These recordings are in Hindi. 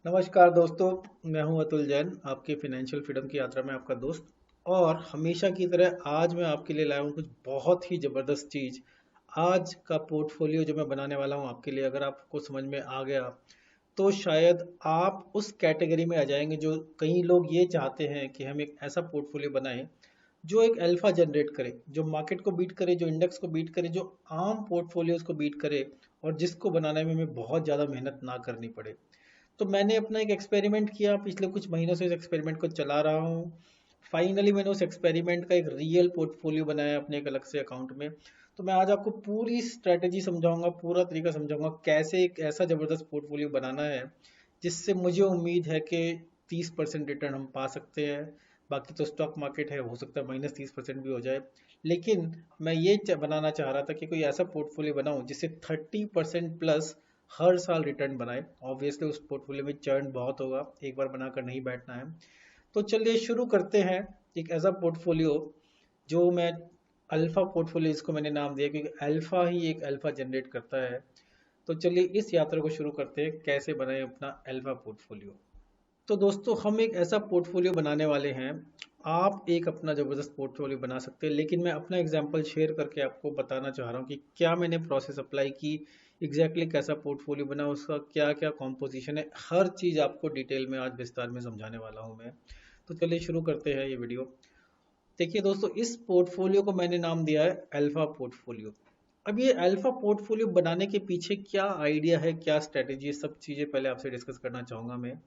नमस्कार दोस्तों। मैं हूं अतुल जैन, आपके फिनेंशियल फ्रीडम की यात्रा में आपका दोस्त। और हमेशा की तरह आज मैं आपके लिए लाया हूं कुछ बहुत ही ज़बरदस्त चीज़। आज का पोर्टफोलियो जो मैं बनाने वाला हूं आपके लिए, अगर आपको समझ में आ गया तो शायद आप उस कैटेगरी में आ जाएंगे जो कई लोग ये चाहते हैं कि हम एक ऐसा पोर्टफोलियो बनाएं जो एक अल्फा जनरेट करे, जो मार्केट को बीट करे, जो इंडेक्स को बीट करे, जो आम पोर्टफोलियोज को बीट करे, और जिसको बनाने में हमें बहुत ज़्यादा मेहनत ना करनी पड़े। तो मैंने अपना एक एक्सपेरिमेंट किया, पिछले कुछ महीनों से इस एक्सपेरिमेंट को चला रहा हूँ। फाइनली मैंने उस एक्सपेरिमेंट का एक रियल पोर्टफोलियो बनाया अपने एक अलग से अकाउंट में। तो मैं आज आपको पूरी स्ट्रेटेजी समझाऊंगा, पूरा तरीका समझाऊंगा कैसे एक ऐसा ज़बरदस्त पोर्टफोलियो बनाना है जिससे मुझे उम्मीद है कि 30% रिटर्न हम पा सकते हैं। बाकी तो स्टॉक मार्केट है, हो सकता है -30% भी हो जाए। लेकिन मैं ये बनाना चाह रहा था कि कोई ऐसा पोर्टफोलियो बनाऊं जिससे 30% प्लस हर साल रिटर्न बनाए। ऑब्वियसली उस पोर्टफोलियो में चर्न बहुत होगा, एक बार बनाकर नहीं बैठना है। तो चलिए शुरू करते हैं। एक ऐसा पोर्टफोलियो जो मैं अल्फा पोर्टफोलियो, इसको मैंने नाम दिया क्योंकि अल्फा ही एक अल्फा जनरेट करता है। तो चलिए इस यात्रा को शुरू करते हैं, कैसे बनाएं अपना अल्फा पोर्टफोलियो। तो दोस्तों, हम एक ऐसा पोर्टफोलियो बनाने वाले हैं। आप एक अपना ज़बरदस्त पोर्टफोलियो बना सकते हैं, लेकिन मैं अपना एग्जांपल शेयर करके आपको बताना चाह रहा हूँ कि क्या मैंने प्रोसेस अप्लाई की, कैसा पोर्टफोलियो बना, उसका क्या क्या कॉम्पोजिशन है। हर चीज़ आपको डिटेल में आज विस्तार में समझाने वाला हूँ मैं। तो चलिए शुरू करते हैं ये वीडियो। देखिए दोस्तों, इस पोर्टफोलियो को मैंने नाम दिया है अल्फा पोर्टफोलियो। अब ये अल्फा पोर्टफोलियो बनाने के पीछे क्या आइडिया है, क्या स्ट्रेटेजी है, सब चीज़ें पहले आपसे डिस्कस करना चाहूँगा मैं।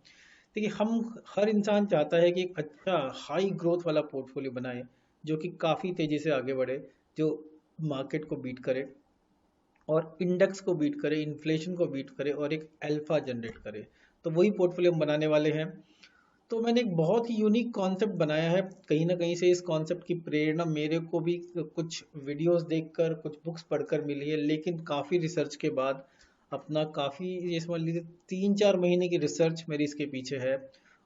देखिए, हम हर इंसान चाहता है कि एक अच्छा हाई ग्रोथ वाला पोर्टफोलियो बनाए जो कि काफ़ी तेज़ी से आगे बढ़े, जो मार्केट को बीट करे और इंडेक्स को बीट करे, इन्फ्लेशन को बीट करे और एक अल्फा जनरेट करे। तो वही पोर्टफोलियो हम बनाने वाले हैं। तो मैंने एक बहुत ही यूनिक कॉन्सेप्ट बनाया है। कहीं ना कहीं से इस कॉन्सेप्ट की प्रेरणा मेरे को भी कुछ वीडियोस देखकर, कुछ बुक्स पढ़कर मिली है, लेकिन काफ़ी रिसर्च के बाद अपना काफ़ी, ये समझ लीजिए 3-4 महीने की रिसर्च मेरी इसके पीछे है।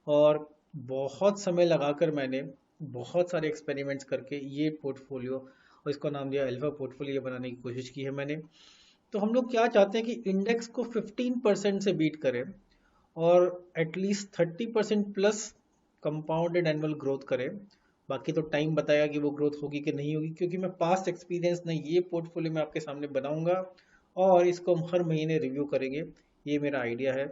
और बहुत समय लगाकर मैंने बहुत सारे एक्सपेरिमेंट्स करके ये पोर्टफोलियो, और इसका नाम दिया अल्फा पोर्टफोलियो, बनाने की कोशिश की है मैंने। तो हम लोग क्या चाहते हैं कि इंडेक्स को 15% से बीट करें और at least 30% plus compounded annual growth करे। बाकी तो टाइम बताएगा कि वो ग्रोथ होगी कि नहीं होगी, क्योंकि मैं पास्ट एक्सपीरियंस ने ये पोर्टफोलियो में आपके सामने बनाऊंगा और इसको हम हर महीने रिव्यू करेंगे। ये मेरा आइडिया है।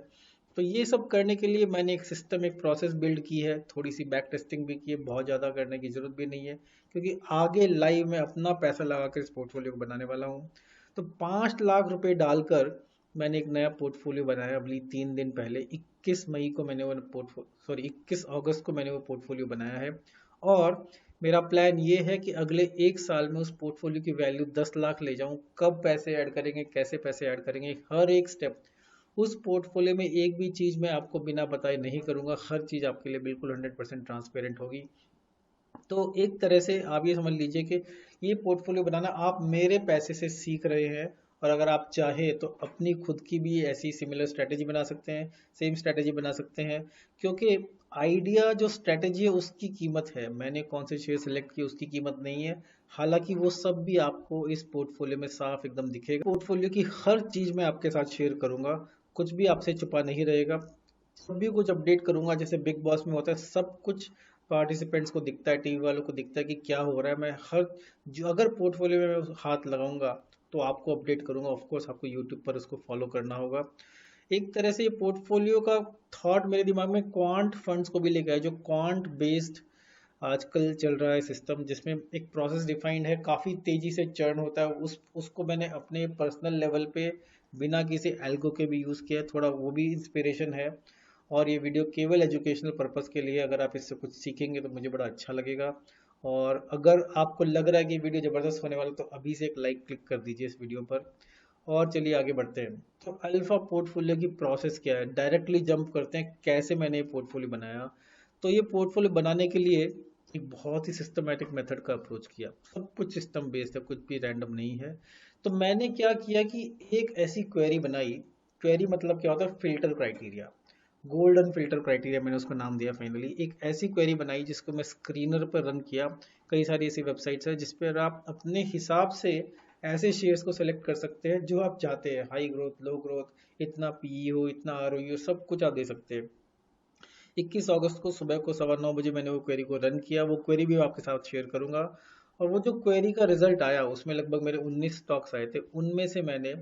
तो ये सब करने के लिए मैंने एक सिस्टम, एक प्रोसेस बिल्ड की है, थोड़ी सी बैक टेस्टिंग भी की है। बहुत ज़्यादा करने की ज़रूरत भी नहीं है क्योंकि आगे लाइव में अपना पैसा लगाकर इस पोर्टफोलियो को बनाने वाला हूँ। तो 5 लाख रुपए डालकर मैंने एक नया पोर्टफोलियो बनाया। अभी 3 दिन पहले 21 मई को मैंने वो पोर्टफोलियो, सॉरी 21 अगस्त को मैंने वो पोर्टफोलियो बनाया है। और मेरा प्लान ये है कि अगले 1 साल में उस पोर्टफोलियो की वैल्यू 10 लाख ले जाऊं। कब पैसे ऐड करेंगे, कैसे पैसे ऐड करेंगे, हर एक स्टेप उस पोर्टफोलियो में, एक भी चीज़ मैं आपको बिना बताए नहीं करूंगा। हर चीज़ आपके लिए बिल्कुल 100% ट्रांसपेरेंट होगी। तो एक तरह से आप ये समझ लीजिए कि ये पोर्टफोलियो बनाना आप मेरे पैसे से सीख रहे हैं। और अगर आप चाहें तो अपनी खुद की भी ऐसी सिमिलर स्ट्रेटेजी बना सकते हैं, सेम स्ट्रेटेजी बना सकते हैं। क्योंकि आइडिया जो स्ट्रेटेजी है उसकी कीमत है, मैंने कौन से शेयर सेलेक्ट किए उसकी कीमत नहीं है। हालांकि वो सब भी आपको इस पोर्टफोलियो में साफ एकदम दिखेगा। पोर्टफोलियो की हर चीज़ मैं आपके साथ शेयर करूंगा, कुछ भी आपसे छुपा नहीं रहेगा। सभी कुछ अपडेट करूंगा, जैसे बिग बॉस में होता है, सब कुछ पार्टिसिपेंट्स को दिखता है, टीवी वालों को दिखता है कि क्या हो रहा है। मैं हर, जो अगर पोर्टफोलियो में मैं हाथ लगाऊंगा तो आपको अपडेट करूंगा। ऑफ कोर्स आपको यूट्यूब पर उसको फॉलो करना होगा। एक तरह से ये पोर्टफोलियो का थॉट मेरे दिमाग में क्वांट फंड्स को भी लेकर है, जो क्वांट बेस्ड आजकल चल रहा है सिस्टम, जिसमें एक प्रोसेस डिफाइंड है, काफ़ी तेज़ी से चर्न होता है। उसको मैंने अपने पर्सनल लेवल पे बिना किसी एल्गो के भी यूज़ किया है, थोड़ा वो भी इंस्पिरेशन है। और ये वीडियो केवल एजुकेशनल पर्पस के लिए, अगर आप इससे कुछ सीखेंगे तो मुझे बड़ा अच्छा लगेगा। और अगर आपको लग रहा है कि वीडियो ज़बरदस्त होने वाला, तो अभी से एक लाइक क्लिक कर दीजिए इस वीडियो पर। और चलिए आगे बढ़ते हैं। तो अल्फा पोर्टफोलियो की प्रोसेस क्या है, डायरेक्टली जंप करते हैं कैसे मैंने ये पोर्टफोलियो बनाया। तो ये पोर्टफोलियो बनाने के लिए एक बहुत ही सिस्टमैटिक मेथड का अप्रोच किया। सब कुछ सिस्टम बेस्ड है, कुछ भी रैंडम नहीं है। तो मैंने क्या किया कि एक ऐसी क्वेरी बनाई। क्वेरी मतलब क्या होता है, filter criteria, golden filter criteria मैंने उसको नाम दिया। फाइनली एक ऐसी क्वेरी बनाई जिसको मैं स्क्रीनर पर रन किया। कई सारी ऐसी वेबसाइट्स है जिस पर आप अपने हिसाब से ऐसे शेयर्स को सेलेक्ट कर सकते हैं जो आप चाहते हैं, हाई ग्रोथ, लो ग्रोथ, इतना पीई हो, इतना आरओई हो, सब कुछ आप दे सकते हैं। 21 अगस्त को सुबह को 9:15 बजे मैंने वो क्वेरी को रन किया, वो क्वेरी भी आपके साथ शेयर करूंगा। और वो जो क्वेरी का रिजल्ट आया उसमें लगभग मेरे 19 स्टॉक्स आए थे, उनमें से मैंने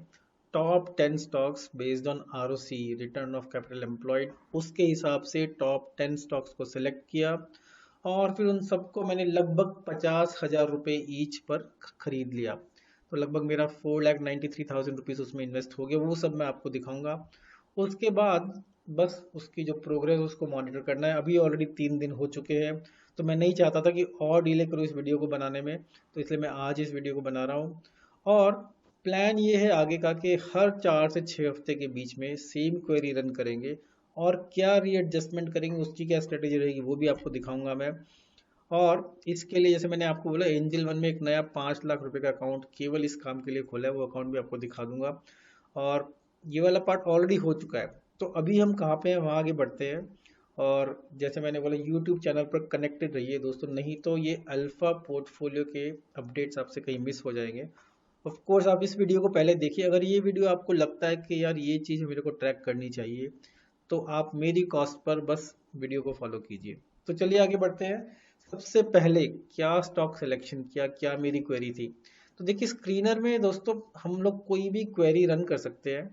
top 10 stocks based on ROC, return of capital employed, उसके हिसाब से टॉप 10 स्टॉक्स को सिलेक्ट किया और फिर उन सबको मैंने लगभग 50,000 रुपये ईच पर खरीद लिया। तो लगभग मेरा 4,93,000 रुपीज़ उसमें इन्वेस्ट हो गया, वो सब मैं आपको दिखाऊंगा। उसके बाद बस उसकी जो प्रोग्रेस उसको मॉनिटर करना है। अभी ऑलरेडी 3 दिन हो चुके हैं, तो मैं नहीं चाहता था कि और डिले करूँ इस वीडियो को बनाने में, तो इसलिए मैं आज इस वीडियो को बना रहा हूँ। और प्लान ये है आगे का कि हर 4 से 6 हफ्ते के बीच में सेम क्वेरी रन करेंगे और क्या रीएडजस्टमेंट करेंगे, उसकी क्या स्ट्रेटेजी रहेगी वो भी आपको दिखाऊंगा मैं। और इसके लिए जैसे मैंने आपको बोला, एंजल वन में एक नया 5 लाख रुपए का अकाउंट केवल इस काम के लिए खोला है, वो अकाउंट भी आपको दिखा दूंगा। और ये वाला पार्ट ऑलरेडी हो चुका है। तो अभी हम कहाँ पे हैं वहाँ आगे बढ़ते हैं। और जैसे मैंने बोला, यूट्यूब चैनल पर कनेक्टेड रहिए दोस्तों, नहीं तो ये अल्फा पोर्टफोलियो के अपडेट्स आपसे कहीं मिस हो जाएंगे। ऑफ कोर्स आप इस वीडियो को पहले देखिए, अगर ये वीडियो आपको लगता है कि यार ये चीज़ मेरे को ट्रैक करनी चाहिए, तो आप मेरी कॉस्ट पर बस वीडियो को फॉलो कीजिए। तो चलिए आगे बढ़ते हैं। सबसे पहले क्या स्टॉक सिलेक्शन किया, क्या मेरी क्वेरी थी। तो देखिए, स्क्रीनर में दोस्तों हम लोग कोई भी क्वेरी रन कर सकते हैं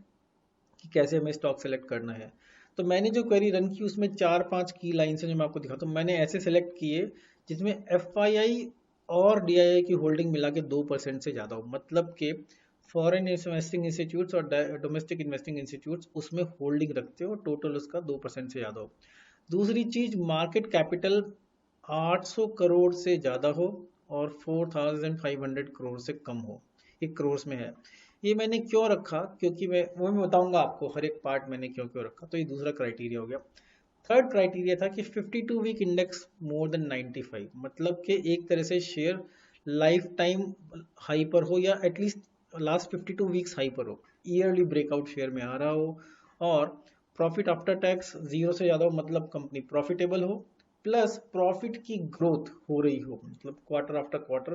कि कैसे हमें स्टॉक सेलेक्ट करना है। तो मैंने जो क्वेरी रन की उसमें 4-5 की लाइन्स हैं जो मैं आपको दिखाता हूँ। मैंने ऐसे सेलेक्ट किए जिसमें एफआईआई और डीआईआई की होल्डिंग मिला के 2% से ज़्यादा हो, मतलब कि फॉरेन इन्वेस्टिंग इंस्टीट्यूट्स और डोमेस्टिक इन्वेस्टिंग इंस्टीट्यूट्स उसमें होल्डिंग रखते हो, टोटल उसका 2% से ज़्यादा हो। दूसरी चीज, मार्केट कैपिटल 800 करोड़ से ज़्यादा हो और 4,500 करोड़ से कम हो, 1 करोड़ में है। ये मैंने क्यों रखा, क्योंकि मैं बताऊंगा आपको हर एक पार्ट मैंने क्यों क्यों रखा। तो ये दूसरा क्राइटेरिया हो गया। थर्ड क्राइटेरिया था कि 52 वीक इंडेक्स मोर देन 95, मतलब कि एक तरह से शेयर लाइफ टाइम हाई पर हो या एटलीस्ट लास्ट 52 वीक्स हाई पर हो, ईयरली ब्रेकआउट शेयर में आ रहा हो, और प्रॉफिट आफ्टर टैक्स 0 से ज़्यादा हो, मतलब कंपनी प्रॉफिटेबल हो, प्लस प्रॉफिट की ग्रोथ हो रही हो, मतलब क्वार्टर आफ्टर क्वार्टर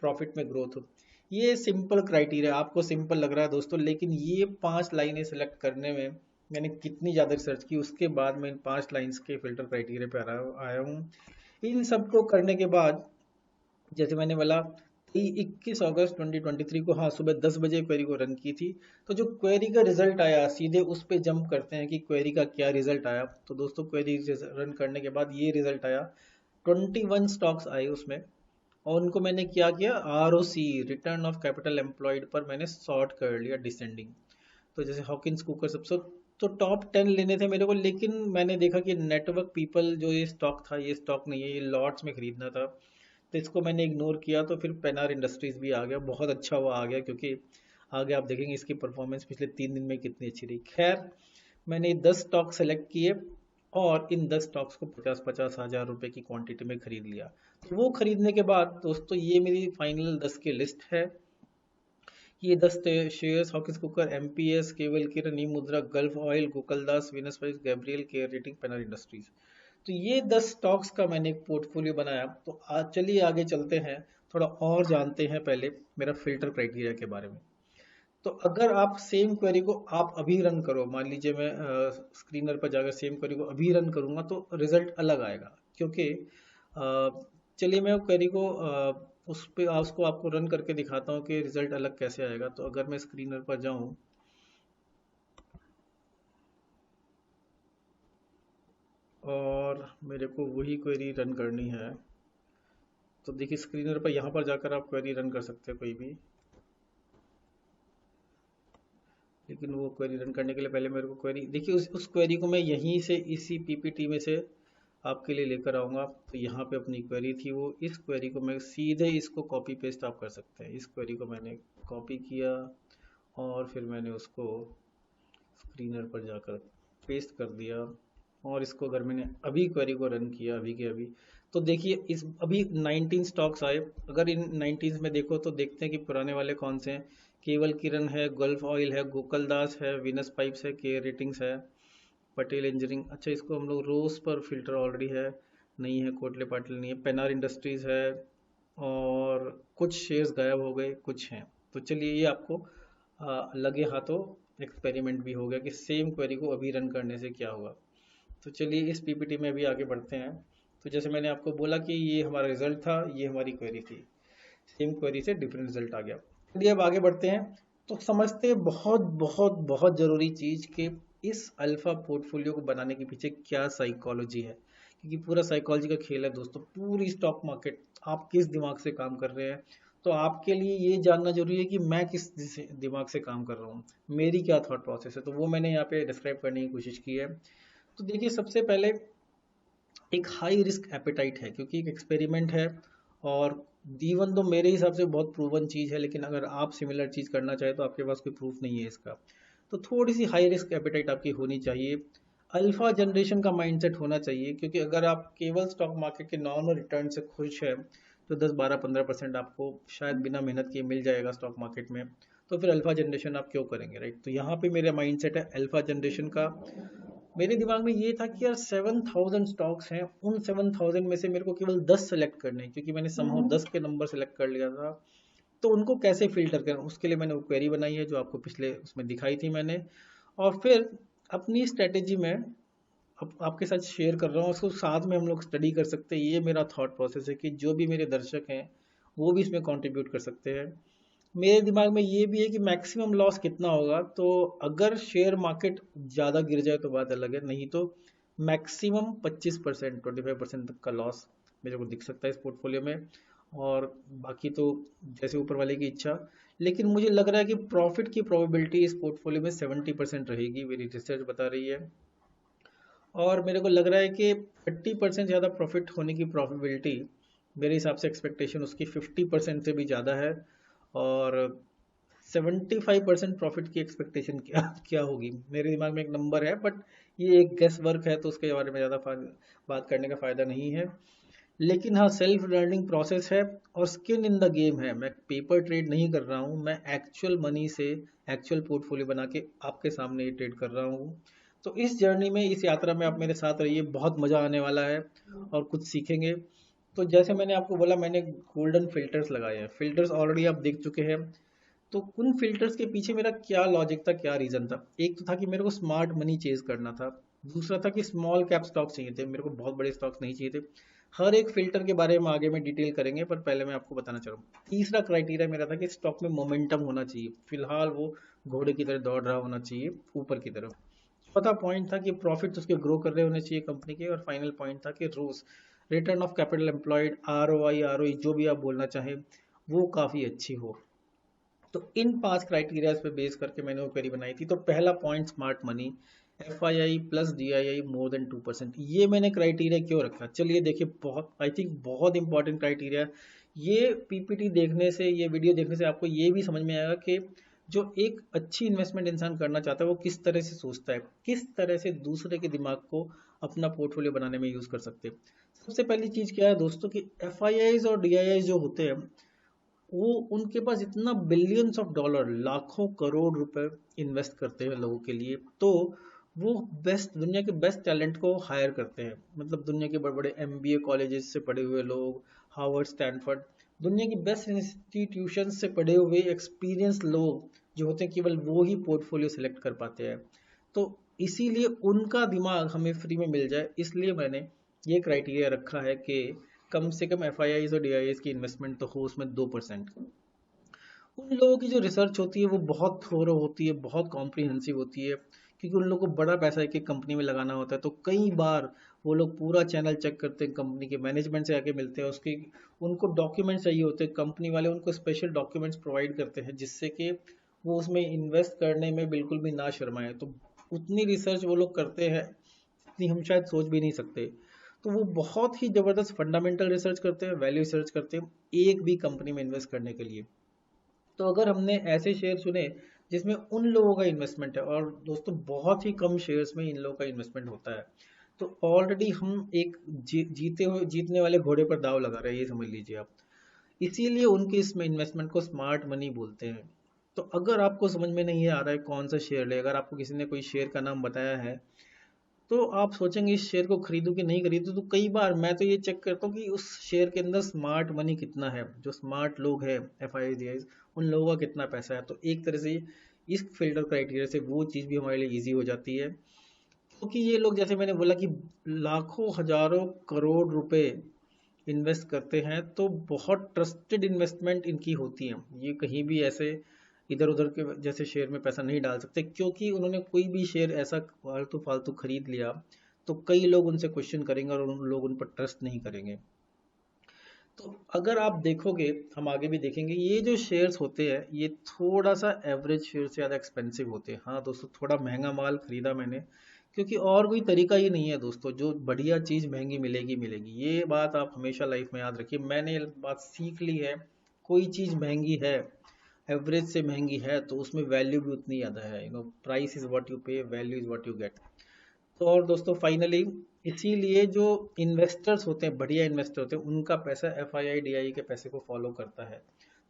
प्रॉफिट में ग्रोथ हो। ये सिंपल क्राइटेरिया आपको सिंपल लग रहा है दोस्तों, लेकिन ये 5 लाइनें सेलेक्ट करने में मैंने कितनी ज़्यादा रिसर्च की, उसके बाद मैं इन 5 लाइन्स के फिल्टर क्राइटेरिया पे आया हूँ। इन सबको करने के बाद जैसे मैंने बोला, 21 अगस्त 2023 को, हाँ, सुबह 10 बजे क्वेरी को रन की थी। तो जो क्वेरी का रिजल्ट आया, सीधे उस पे जंप करते हैं कि क्वेरी का क्या रिजल्ट आया। तो दोस्तों, क्वेरी रन करने के बाद ये रिजल्ट आया, 21 स्टॉक्स आए उसमें, और उनको मैंने क्या किया, ROC, return of capital employed पर मैंने सॉर्ट कर लिया डिसेंडिंग। तो जैसे हॉकिंस कुकर सबसे, तो टॉप 10 लेने थे मेरे को, लेकिन मैंने देखा कि नेटवर्क पीपल जो ये स्टॉक था, ये स्टॉक नहीं है, ये लॉट्स में खरीदना था, तो इसको मैंने इग्नोर किया। तो फिर पेनार इंडस्ट्रीज भी आ गया, बहुत अच्छा हुआ आ गया, क्योंकि आगे आप देखेंगे इसकी परफॉर्मेंस पिछले 3 दिन में कितनी अच्छी रही। खैर, मैंने 10 स्टॉक सेलेक्ट किए और इन 10 स्टॉक्स को 50-50 हज़ार रुपए की क्वांटिटी में खरीद लिया। तो वो खरीदने के बाद दोस्तों, ये मेरी फाइनल 10 की लिस्ट है। ये 10 शेयर्स, हॉकिंस कुकर, एमपीएस, केवल किरण, नी Mudra, Gulf oil, Gokaldas, Venus price, Gabriel care rating, Pennar industries. तो ये 10 स्टॉक्स का मैंने एक पोर्टफोलियो बनाया। तो आज चलिए आगे चलते हैं, थोड़ा और जानते हैं पहले मेरा फिल्टर क्राइटेरिया के बारे में। तो अगर आप सेम क्वेरी को आप अभी रन करो, मान लीजिए मैं स्क्रीनर पर जाकर सेम क्वेरी को अभी रन करूंगा, तो रिजल्ट अलग आएगा, क्योंकि चलिए मैं क्वेरी को उस पे उसको आपको रन करके दिखाता हूँ कि रिजल्ट अलग कैसे आएगा। तो अगर मैं स्क्रीनर पर जाऊं और मेरे को वही क्वेरी रन करनी है, तो देखिए स्क्रीनर पर यहाँ पर जाकर आप क्वेरी रन कर सकते हैं कोई भी, लेकिन वो क्वेरी रन करने के लिए पहले मेरे को क्वेरी, देखिए उस क्वेरी को मैं यहीं से इसी पीपीटी में से आपके लिए लेकर आऊँगा। तो यहाँ पे अपनी क्वेरी थी वो, इस क्वेरी को मैं सीधे इसको कॉपी पेस्ट आप कर सकते हैं। इस क्वेरी को मैंने कॉपी किया और फिर मैंने उसको स्क्रीनर पर जाकर पेस्ट कर दिया। और इसको अगर मैंने अभी क्वेरी को रन किया अभी के अभी, तो देखिए इस अभी 19 स्टॉक्स आए। अगर इन 19 में देखो तो देखते हैं कि पुराने वाले कौन से हैं। केवल किरण है, गल्फ ऑयल है, गोकुलदास है, विनस पाइप्स है, के रेटिंग्स है, पटेल इंजीनियरिंग, अच्छा इसको हम लोग रोज पर फिल्टर ऑलरेडी है, नहीं है, कोटले पाटिल नहीं है, पेनार इंडस्ट्रीज है, और कुछ शेयर्स गायब हो गए, कुछ हैं। तो चलिए ये आपको लगे हाथों एक्सपेरिमेंट भी हो गया कि सेम क्वेरी को अभी रन करने से क्या होगा। तो चलिए इस पीपीटी में अभी आगे बढ़ते हैं। तो जैसे मैंने आपको बोला कि ये हमारा रिजल्ट था, ये हमारी क्वेरी थी, सेम क्वेरी से डिफरेंट रिजल्ट आ गया। चलिए अब आगे बढ़ते हैं। तो समझते हैं बहुत बहुत बहुत ज़रूरी चीज़ कि इस अल्फा पोर्टफोलियो को बनाने के पीछे क्या साइकोलॉजी है, क्योंकि पूरा साइकोलॉजी का खेल है दोस्तों। पूरी स्टॉक मार्केट आप किस दिमाग से काम कर रहे हैं, तो आपके लिए ये जानना जरूरी है कि मैं किस दिमाग से काम कर रहा हूँ, मेरी क्या थॉट प्रोसेस है। तो वो मैंने यहाँ पे डिस्क्राइब करने की कोशिश की है। तो देखिए सबसे पहले एक हाई रिस्क एपेटाइट है, क्योंकि एक एक्सपेरिमेंट है और इवन तो मेरे हिसाब से बहुत प्रूवन चीज़ है, लेकिन अगर आप सिमिलर चीज़ करना चाहें तो आपके पास कोई प्रूफ नहीं है इसका। तो थोड़ी सी हाई रिस्क एपेटाइट आपकी होनी चाहिए। अल्फा जनरेशन का माइंडसेट होना चाहिए, क्योंकि अगर आप केवल स्टॉक मार्केट के नॉर्मल रिटर्न से खुश है तो 10 12 15% आपको शायद बिना मेहनत किए मिल जाएगा स्टॉक मार्केट में। तो फिर अल्फा जनरेशन आप क्यों करेंगे, राइट। तो यहाँ पे मेरा माइंडसेट है अल्फा जनरेशन का। मेरे दिमाग में ये था कि यार 7000 स्टॉक्स हैं, उन 7000 में से मेरे को केवल 10 सेलेक्ट करने हैं, क्योंकि मैंने समहाउ 10 के नंबर सेलेक्ट कर लिया था। तो उनको कैसे फिल्टर करें, उसके लिए मैंने वो क्वेरी बनाई है जो आपको पिछले उसमें दिखाई थी मैंने। और फिर अपनी स्ट्रेटेजी में आपके साथ शेयर कर रहा हूँ, उसको साथ में हम लोग स्टडी कर सकते हैं। ये मेरा थॉट प्रोसेस है कि जो भी मेरे दर्शक हैं वो भी इसमें कंट्रीब्यूट कर सकते हैं। मेरे दिमाग में ये भी है कि मैक्सिमम लॉस कितना होगा। तो अगर शेयर मार्केट ज़्यादा गिर जाए तो बात अलग है, नहीं तो मैक्सिमम 25% 25% तक का लॉस मेरे को दिख सकता है इस पोर्टफोलियो में। और बाकी तो जैसे ऊपर वाले की इच्छा। लेकिन मुझे लग रहा है कि प्रॉफिट की प्रोबेबिलिटी इस पोर्टफोलियो में 70% रहेगी, मेरी रिसर्च बता रही है। और मेरे को लग रहा है कि 30% ज़्यादा प्रॉफिट होने की प्रोबेबिलिटी मेरे हिसाब से एक्सपेक्टेशन उसकी 50% से भी ज़्यादा है। और 75% प्रॉफिट की एक्सपेक्टेशन क्या क्या होगी, मेरे दिमाग में एक नंबर है, बट ये एक गेस वर्क है तो उसके बारे में ज़्यादा बात करने का फ़ायदा नहीं है। लेकिन हाँ, सेल्फ लर्निंग प्रोसेस है और स्किन इन द गेम है। मैं पेपर ट्रेड नहीं कर रहा हूँ, मैं एक्चुअल मनी से एक्चुअल पोर्टफोलियो बना के आपके सामने ये ट्रेड कर रहा हूँ। तो इस जर्नी में, इस यात्रा में आप मेरे साथ रहिए, बहुत मज़ा आने वाला है और कुछ सीखेंगे। तो जैसे मैंने आपको बोला, मैंने गोल्डन फिल्टर्स लगाए हैं। फिल्टर्स ऑलरेडी आप देख चुके हैं। तो उन फिल्टर्स के पीछे मेरा क्या लॉजिक था, क्या रीज़न था। एक तो था कि मेरे को स्मार्ट मनी चेज करना था। दूसरा था कि स्मॉल कैप स्टॉक चाहिए थे, मेरे को बहुत बड़े स्टॉक्स नहीं चाहिए थे। हर एक फिल्टर के बारे में आगे में डिटेल करेंगे, पर पहले मैं आपको बताना चाह रहा हूँ। तीसरा क्राइटेरिया मेरा था कि स्टॉक में मोमेंटम होना चाहिए, फिलहाल वो घोड़े की तरह दौड़ रहा होना चाहिए ऊपर की तरफ। चौथा पॉइंट था कि प्रॉफिट उसके ग्रो कर रहे होने चाहिए कंपनी के। और फाइनल पॉइंट था कि ROCE return of capital employed, ROI जो भी आप बोलना चाहें, वो काफ़ी अच्छी हो। तो इन 5 क्राइटेरियाज पे बेस करके मैंने वो क्वेरी बनाई थी। तो पहला point smart money, FII plus DII more than 2%। ये मैंने क्राइटेरिया क्यों रखा, चलिए देखिए, बहुत आई थिंक बहुत इंपॉर्टेंट क्राइटेरिया। ये PPT देखने से, ये वीडियो देखने से आपको ये भी समझ में आएगा कि जो एक अच्छी इन्वेस्टमेंट इंसान करना चाहता है वो किस तरह से सोचता है, किस तरह से दूसरे के दिमाग को अपना पोर्टफोलियो बनाने में यूज़ कर सकते हैं। सबसे पहली चीज़ क्या है दोस्तों कि FIIs और DIIs जो होते हैं, वो उनके पास इतना बिलियंस ऑफ डॉलर, लाखों करोड़ रुपए इन्वेस्ट करते हैं लोगों के लिए। तो वो बेस्ट, दुनिया के बेस्ट टैलेंट को हायर करते हैं। मतलब दुनिया के बड़े बड़े MBA कॉलेजेस से पढ़े हुए लोग, हार्वर्ड, स्टैनफोर्ड, दुनिया की बेस्ट इंस्टीट्यूशन से पढ़े हुए एक्सपीरियंस लोग जो होते हैं, केवल वो ही पोर्टफोलियो सेलेक्ट कर पाते हैं। तो इसीलिए उनका दिमाग हमें फ्री में मिल जाए, इसलिए मैंने ये क्राइटेरिया रखा है कि कम से कम FIIs और DIIs की इन्वेस्टमेंट तो हो उसमें 2%। उन लोगों की जो रिसर्च होती है वो बहुत थोरो होती है, बहुत कॉम्प्रिहेंसिव होती है, क्योंकि उन लोगों को बड़ा पैसा एक एक कंपनी में लगाना होता है। तो कई बार वो लोग पूरा चैनल चेक करते हैं, कंपनी के मैनेजमेंट से आके मिलते हैं, उसकी उनको डॉक्यूमेंट्स चाहिए होते हैं, कंपनी वाले उनको स्पेशल डॉक्यूमेंट्स प्रोवाइड करते हैं जिससे कि वो उसमें इन्वेस्ट करने में बिल्कुल भी ना शर्माए। तो उतनी रिसर्च वो लोग करते हैं जितनी हम शायद सोच भी नहीं सकते। तो वो बहुत ही ज़बरदस्त फंडामेंटल रिसर्च करते हैं, वैल्यू रिसर्च करते हैं एक भी कंपनी में इन्वेस्ट करने के लिए। तो अगर हमने ऐसे शेयर चुने जिसमें उन लोगों का इन्वेस्टमेंट है, और दोस्तों बहुत ही कम शेयर्स में इन लोगों का इन्वेस्टमेंट होता है, तो ऑलरेडी हम एक जीतने वाले घोड़े पर दाव लगा रहे हैं, ये समझ लीजिए आप। इसीलिए उनके इसमें इन्वेस्टमेंट को स्मार्ट मनी बोलते हैं। तो अगर आपको समझ में नहीं आ रहा है कौन सा शेयर ले, अगर आपको किसी ने कोई शेयर का नाम बताया है तो आप सोचेंगे इस शेयर को खरीदूं कि नहीं खरीदूं। तो कई बार मैं तो ये चेक करता हूँ कि उस शेयर के अंदर स्मार्ट मनी कितना है, जो स्मार्ट लोग हैं FIIs उन लोगों का कितना पैसा है। तो एक तरह से इस फिल्टर क्राइटेरिया से वो चीज़ भी हमारे लिए ईजी हो जाती है, क्योंकि ये लोग जैसे मैंने बोला कि लाखों हजारों करोड़ रुपए इन्वेस्ट करते हैं, तो बहुत ट्रस्टेड इन्वेस्टमेंट इनकी होती है। ये कहीं भी ऐसे इधर उधर के जैसे शेयर में पैसा नहीं डाल सकते, क्योंकि उन्होंने कोई भी शेयर ऐसा फालतू फालतू खरीद लिया तो कई लोग उनसे क्वेश्चन करेंगे और उन लोग उन पर ट्रस्ट नहीं करेंगे। तो अगर आप देखोगे, हम आगे भी देखेंगे, ये जो शेयर्स होते हैं ये थोड़ा सा एवरेज शेयर से ज़्यादा एक्सपेंसिव होते हैं। हाँ दोस्तों, थोड़ा महंगा माल खरीदा मैंने, क्योंकि और कोई तरीका ही नहीं है दोस्तों, जो बढ़िया चीज़ महंगी मिलेगी मिलेगी, ये बात आप हमेशा लाइफ में याद रखिए। मैंने ये बात सीख ली है, कोई चीज़ महंगी है, एवरेज से महंगी है, तो उसमें वैल्यू भी उतनी ज़्यादा है। प्राइस इज़ व्हाट यू पे, value is what you get. तो और दोस्तों फाइनली, इसीलिए जो इन्वेस्टर्स होते हैं, बढ़िया इन्वेस्टर होते हैं, उनका पैसा एफआईआई डीआई के पैसे को फॉलो करता है।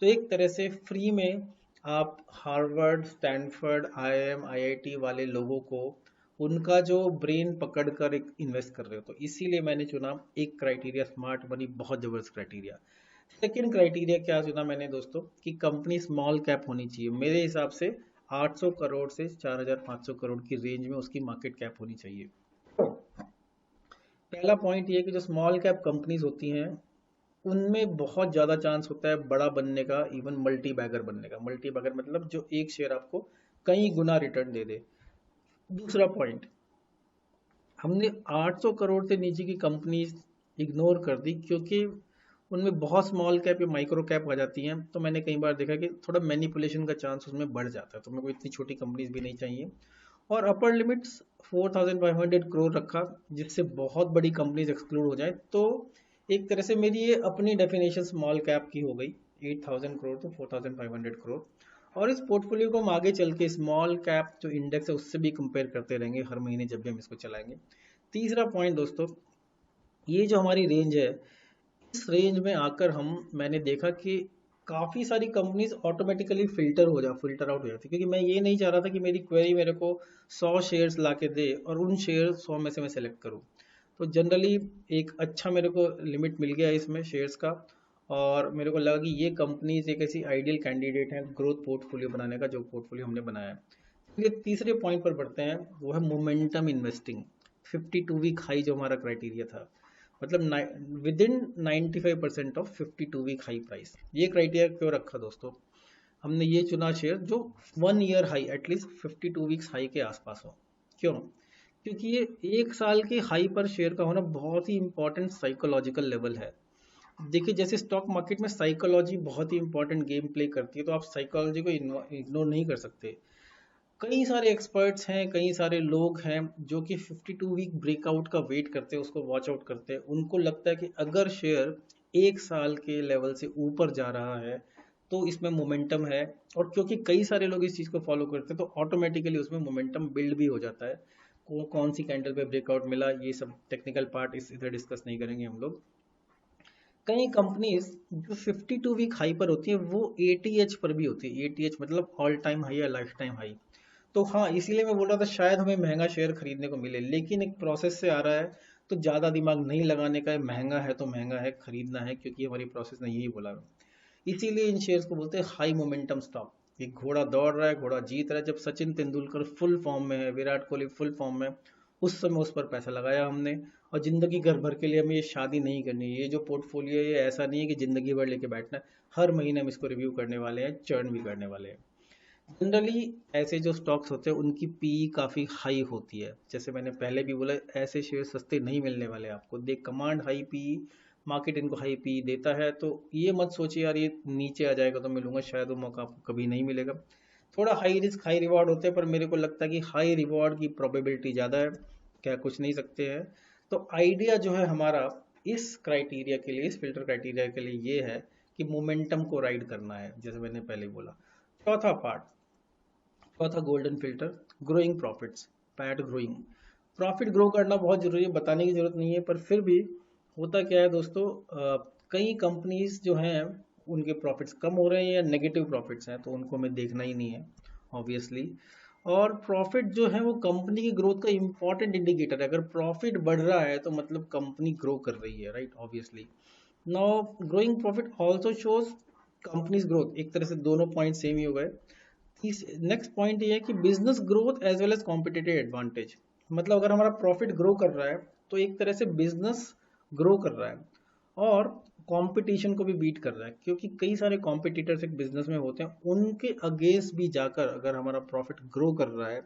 तो एक तरह से फ्री में आप हार्वर्ड, स्टैनफोर्ड, आईआईएम, आईआईटी वाले लोगों को उनका जो ब्रेन पकड़ कर एक इन्वेस्ट कर रहे हो। तो इसीलिए मैंने चुना एक क्राइटेरिया, स्मार्ट मनी, बहुत जबरदस्त क्राइटेरिया। सेकेंड क्राइटेरिया क्या चुना मैंने दोस्तों, कि कंपनी स्मॉल कैप होनी चाहिए। मेरे हिसाब से 800 करोड़ से 4500 करोड़ की रेंज में उसकी मार्केट कैप होनी चाहिए। पहला पॉइंट ये कि जो स्मॉल कैप कंपनीज होती हैं उनमें बहुत ज़्यादा चांस होता है बड़ा बनने का, इवन मल्टी बैगर बनने का। मल्टी बैगर मतलब जो एक शेयर आपको कई गुना रिटर्न दे दे। दूसरा पॉइंट, हमने 800 करोड़ से नीचे की कंपनीज इग्नोर कर दी, क्योंकि उनमें बहुत स्मॉल कैप या माइक्रो कैप आ जाती हैं। तो मैंने कई बार देखा कि थोड़ा मैनिपुलेशन का चांस उसमें बढ़ जाता है, तो मेरे को इतनी छोटी कंपनीज भी नहीं चाहिए। और अपर लिमिट्स 4500 करोड़ रखा, जिससे बहुत बड़ी कंपनीज एक्सक्लूड हो जाए। तो एक तरह से मेरी ये अपनी डेफिनेशन स्मॉल कैप की हो गई, 8000 करोड़ तो 4500 करोड़। और इस पोर्टफोलियो को हम आगे चल के स्मॉल कैप जो इंडेक्स है उससे भी कंपेयर करते रहेंगे हर महीने जब भी हम इसको चलाएंगे। तीसरा पॉइंट दोस्तों, ये जो हमारी रेंज है, इस रेंज में आकर मैंने देखा कि काफ़ी सारी कंपनीज ऑटोमेटिकली फिल्टर आउट हो जाती, क्योंकि मैं ये नहीं चाह रहा था कि मेरी क्वेरी मेरे को 100 शेयर्स ला के दे और उन शेयर 100 में से मैं सेलेक्ट करूँ। तो जनरली एक अच्छा मेरे को लिमिट मिल गया इसमें शेयर्स का, और मेरे को लगा कि ये कंपनीज एक ऐसी आइडियल कैंडिडेट है ग्रोथ पोर्टफोलियो बनाने का, जो पोर्टफोलियो हमने बनाया है। चलिए तीसरे पॉइंट पर बढ़ते हैं, वो है मोमेंटम इन्वेस्टिंग। 52 वीक हाई जो हमारा क्राइटेरिया था, मतलब within 95% of 52 week high price. ये क्राइटेरिया क्यों रखा दोस्तों, हमने ये चुना शेयर जो 1 year high, at least 52 weeks high के आसपास हो। क्यों? क्योंकि ये एक साल के हाई पर शेयर का होना बहुत ही इंपॉर्टेंट साइकोलॉजिकल लेवल है। देखिए, जैसे स्टॉक मार्केट में साइकोलॉजी बहुत ही इंपॉर्टेंट गेम प्ले करती है, तो आप साइकोलॉजी को इग्नोर नहीं कर सकते। कई सारे एक्सपर्ट्स हैं, कई सारे लोग हैं जो कि 52 वीक ब्रेकआउट का वेट करते हैं, उसको वॉच आउट करते हैं। उनको लगता है कि अगर शेयर एक साल के लेवल से ऊपर जा रहा है तो इसमें मोमेंटम है, और क्योंकि कई सारे लोग इस चीज़ को फॉलो करते हैं तो ऑटोमेटिकली उसमें मोमेंटम बिल्ड भी हो जाता है। कौन सी कैंडल पे ब्रेकआउट मिला, ये सब टेक्निकल पार्ट इस इधर डिस्कस नहीं करेंगे हम लोग। कई कंपनीज जो 52 वीक हाई पर होती है वो एटीएच पर भी होती है। एटीएच मतलब ऑल टाइम हाई या लाइफ टाइम हाई। तो हाँ, इसीलिए मैं बोल रहा था शायद हमें महंगा शेयर खरीदने को मिले, लेकिन एक प्रोसेस से आ रहा है, तो ज़्यादा दिमाग नहीं लगाने का है। महंगा है तो महंगा है, खरीदना है, क्योंकि हमारी प्रोसेस ने यही बोला है। इसीलिए इन शेयर्स को बोलते हैं हाई मोमेंटम स्टॉक। एक घोड़ा दौड़ रहा है, घोड़ा जीत रहा है। जब सचिन तेंदुलकर फुल फॉर्म में है, विराट कोहली फुल फॉर्म में, उस समय उस पर पैसा लगाया हमने। और जिंदगी घर भर के लिए हमें ये शादी नहीं करनी है। ये जो पोर्टफोलियो है ये ऐसा नहीं है कि जिंदगी भर लेके बैठना है। हर महीने हम इसको रिव्यू करने वाले हैं, चर्न भी करने वाले हैं। जनरली ऐसे जो स्टॉक्स होते हैं उनकी पीई काफ़ी हाई होती है। जैसे मैंने पहले भी बोला, ऐसे शेयर सस्ते नहीं मिलने वाले आपको। दे कमांड हाई पीई, मार्केट इनको हाई पीई देता है। तो ये मत सोचिए यार ये नीचे आ जाएगा तो मिलूंगा, शायद वो मौका आपको कभी नहीं मिलेगा। थोड़ा हाई रिस्क हाई रिवॉर्ड होते हैं, पर मेरे को लगता है कि हाई रिवॉर्ड की प्रोबेबिलिटी ज़्यादा है, क्या कुछ नहीं सकते हैं। तो आइडिया जो है हमारा इस क्राइटेरिया के लिए, इस फिल्टर क्राइटेरिया के लिए ये है कि मोमेंटम को राइड करना है, जैसे मैंने पहले बोला। चौथा पार्ट, चौथा golden filter, growing profits, PAT growing. Profit grow करना बहुत जरूरी है, बताने की जरूरत नहीं है, पर फिर भी होता क्या है दोस्तों, कई कंपनीज जो हैं उनके प्रॉफिट्स कम हो रहे हैं या नेगेटिव प्रॉफिट्स हैं, तो उनको हमें देखना ही नहीं है ऑब्वियसली। और प्रॉफिट जो है वो कंपनी की ग्रोथ का इंपॉर्टेंट इंडिकेटर है। अगर प्रॉफिट बढ़ रहा है तो मतलब कंपनी ग्रो कर रही है, right, obviously. Now growing profit also shows companies growth, एक तरह से दोनों पॉइंट सेम ही हो गए। नेक्स्ट पॉइंट ये है कि business growth as well as competitive advantage. मतलब अगर हमारा प्रॉफिट ग्रो कर रहा है तो एक तरह से बिजनेस ग्रो कर रहा है और कंपटीशन को भी बीट कर रहा है, क्योंकि कई सारे कॉम्पिटिटर्स एक बिजनेस में होते हैं, उनके अगेंस्ट भी जाकर अगर हमारा प्रॉफिट ग्रो कर रहा है